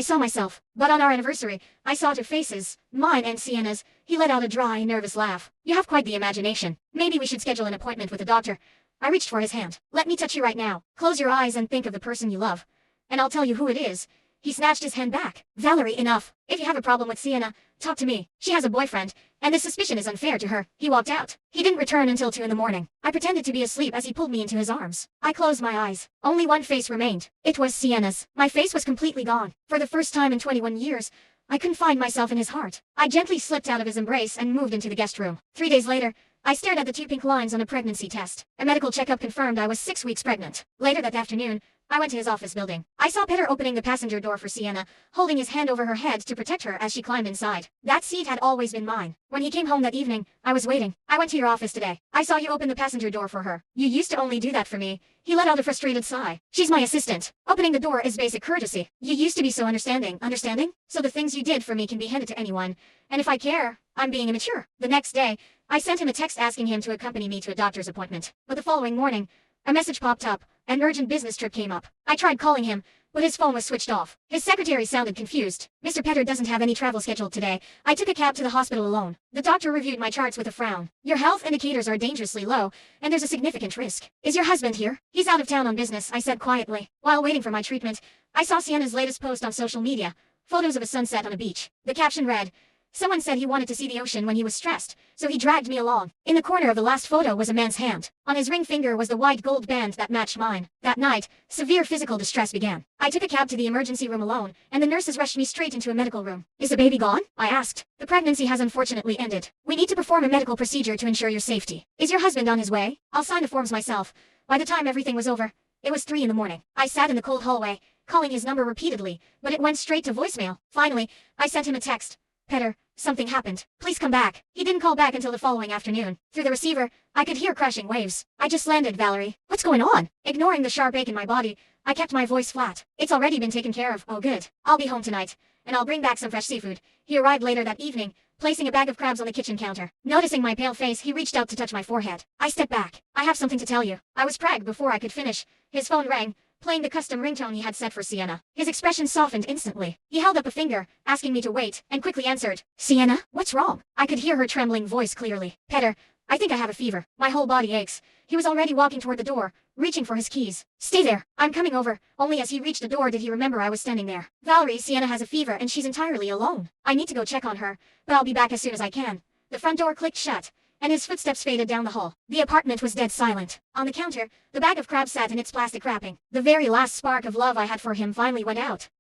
I saw myself. But on our anniversary, I saw two faces, mine and Sienna's. He let out a dry, nervous laugh. You have quite the imagination. Maybe we should schedule an appointment with a doctor. I reached for his hand. Let me touch you right now. Close your eyes and think of the person you love. And I'll tell you who it is. He snatched his hand back. Valerie, enough. If you have a problem with Sienna, talk to me. She has a boyfriend, and this suspicion is unfair to her. He walked out. He didn't return until 2 in the morning. I pretended to be asleep as he pulled me into his arms. I closed my eyes. Only one face remained. It was Sienna's. My face was completely gone. For the first time in 21 years, I couldn't find myself in his heart. I gently slipped out of his embrace and moved into the guest room. 3 days later, I stared at the 2 pink lines on a pregnancy test. A medical checkup confirmed I was 6 weeks pregnant. Later that afternoon, I went to his office building. I saw Peter opening the passenger door for Sienna, holding his hand over her head to protect her as she climbed inside. That seat had always been mine. When he came home that evening, I was waiting. I went to your office today. I saw you open the passenger door for her. You used to only do that for me. He let out a frustrated sigh. She's my assistant. Opening the door is basic courtesy. You used to be so understanding. Understanding? So the things you did for me can be handed to anyone. And if I care, I'm being immature. The next day, I sent him a text asking him to accompany me to a doctor's appointment. But the following morning, a message popped up. An urgent business trip came up. I tried calling him, but his phone was switched off. His secretary sounded confused. Mr. Petter doesn't have any travel scheduled today. I took a cab to the hospital alone. The doctor reviewed my charts with a frown. Your health indicators are dangerously low, and there's a significant risk. Is your husband here? He's out of town on business, I said quietly. While waiting for my treatment, I saw Sienna's latest post on social media. Photos of a sunset on a beach. The caption read, "Someone said he wanted to see the ocean when he was stressed, so he dragged me along." In the corner of the last photo was a man's hand. On his ring finger was the white gold band that matched mine. That night, severe physical distress began. I took a cab to the emergency room alone, and the nurses rushed me straight into a medical room. "Is the baby gone?" I asked. "The pregnancy has unfortunately ended. We need to perform a medical procedure to ensure your safety. Is your husband on his way? I'll sign the forms myself." By the time everything was over, it was 3 in the morning. I sat in the cold hallway, calling his number repeatedly, but it went straight to voicemail. Finally, I sent him a text. "Petter, something happened. Please come back." He didn't call back until the following afternoon. Through the receiver, I could hear crashing waves. "I just landed, Valerie. What's going on?" Ignoring the sharp ache in my body, I kept my voice flat. "It's already been taken care of." "Oh good. I'll be home tonight, and I'll bring back some fresh seafood." He arrived later that evening, placing a bag of crabs on the kitchen counter. Noticing my pale face, he reached out to touch my forehead. I stepped back. "I have something to tell you." I was pragged before I could finish. His phone rang, playing the custom ringtone he had set for Sienna. His expression softened instantly. He held up a finger, asking me to wait, and quickly answered, "Sienna, what's wrong?" I could hear her trembling voice clearly. "Petter, I think I have a fever. My whole body aches." He was already walking toward the door, reaching for his keys. "Stay there. I'm coming over." Only as he reached the door did he remember I was standing there. "Valerie, Sienna has a fever and she's entirely alone. I need to go check on her, but I'll be back as soon as I can." The front door clicked shut, and his footsteps faded down the hall. The apartment was dead silent. On the counter, the bag of crabs sat in its plastic wrapping. The very last spark of love I had for him finally went out.